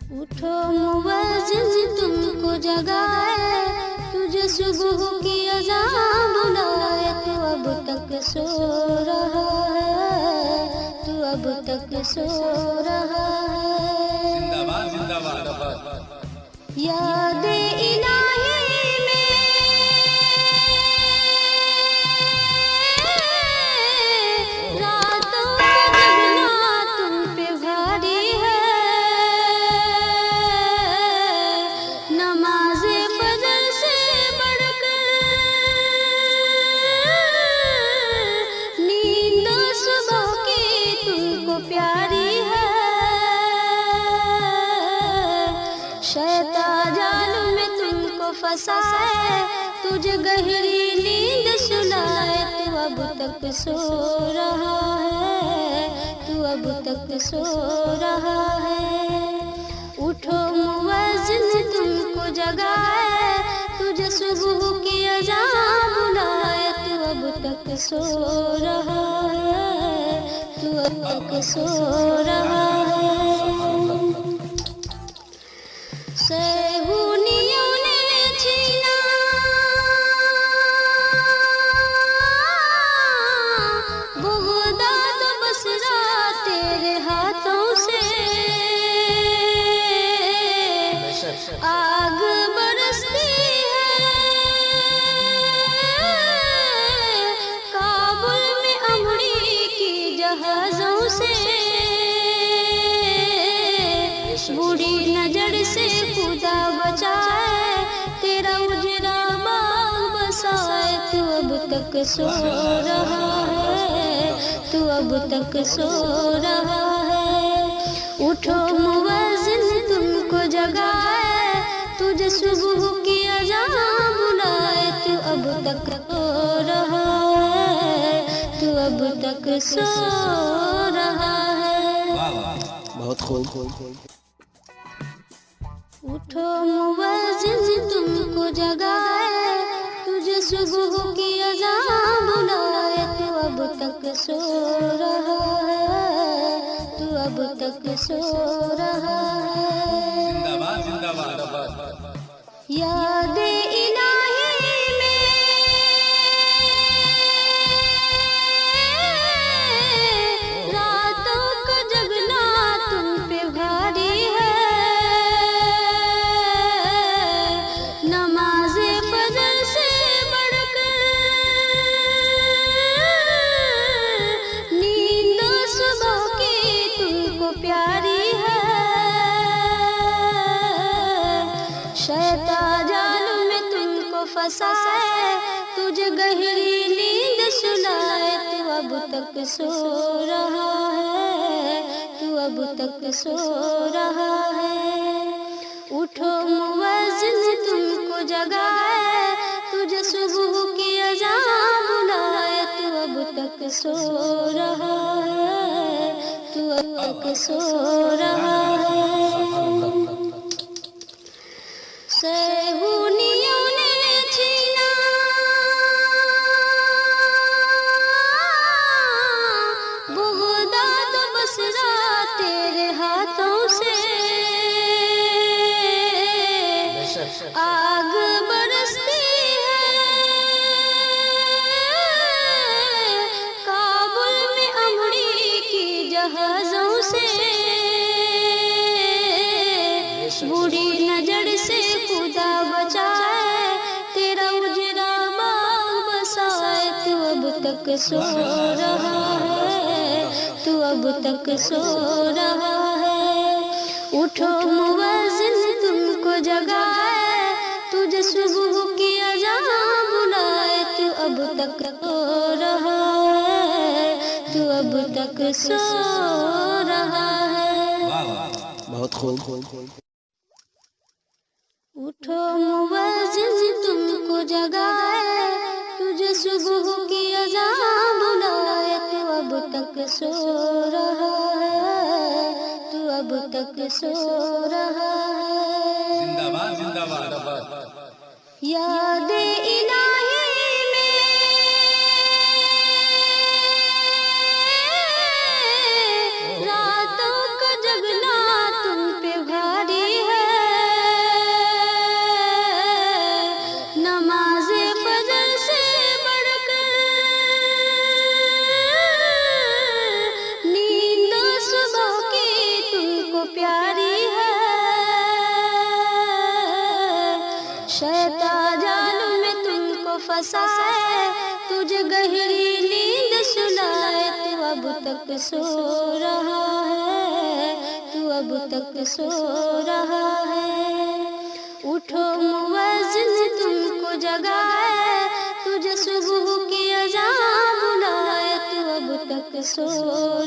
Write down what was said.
उठो मुवज्जिन तुमको जगाए, तुझे सुबह की अज़ान बुलाए। तू अब तक सो रहा है, तू अब तक सो रहा है। जिंदाबाद जिंदाबाद। याद इलाही में रातों को जगना तुम पे भारी है। नमाज़े फजर से बढ़कर नींद सुबह की तुमको प्यारी है। शैतान जाल में तुमको फंसाए, तुझे गहरी नींद सुलाए। तू अब तक सो रहा है, तू अब तक सो रहा है। उठो मुवज्जिन तुमको जगाए, तुझे सुबह की अज़ान बुलाए। तू अब तक सो रहा है, तू अब तक सो रहा है। सहूनियों ने छीना बगदाद बसरा तेरे हाथों से। आग बरसती है काबुल में अमरीकी जहाजों से। बुरी नजर से खुदा बचाए, तेरा उजरा बाग बसाए। तू अब तक सो रहा है, तू अब तक सो रहा है। उठो मुवज्जिन तुमको जगाए, तुझे सुबह की अज़ान बुलाए। तू अब तक सो रहा है, तू अब तक सो रहा है। बहुत खूब। उठो मुवज्जिन तुमको जगाए, तुझे सुबह की अज़ान बुलाए। तू अब तक सो रहा है, तू अब तक सो रहा है। जिंदाबाद जिंदाबाद। याद इलाही में रातों का जगना तुम पे भारी है। नमाज़े फजर से बढ़कर नींद सुबह की तुमको प्यारी है। शैतान जाल में तुमको फंसाए, तुझे गहरी नींद सुलाए। तू अब तक सो रहा है, तू अब तक सो रहा है। उठो मुवज्जिन तुमको जगाए, तुझे सुबह की अज़ान बुलाए। तू अब तक सो रहा है, तू अब तक सो रहा है। सहूनियों ने छीना बगदाद बसरा तेरे हाथों से। आग बरसती है काबुल में अमरीकी जहाजों से। बुरी नजर से खुदा बचाए, तेरा उजरा बाग बसाए। तू अब तक सो रहा है, तू अब तक सो रहा है। उठो मुवज्जिन तुमको जगाए, तुझे सुबह की अज़ान बुलाए। तू अब तक सो रहा है, तू अब तक सो रहा है। बहुत खूब। उठो मुवज्जिन तुमको जगाए, तुझे सुबह की अज़ान बुलाए। तू अब तक सो रहा है, तू अब तक सो रहा है। जिंदाबाद जिंदाबाद। याद इलाही में रातों का जगना तुम पे भारी जाल में तुमको फंसाए, तुझे गहरी नींद सुलाए, तू अब तक सो रहा है, तू अब तक सो रहा है। उठो मुअज्जिन तुमको जगाए, तुझे सुबह की अज़ान बुलाए, तू अब तक सो रहा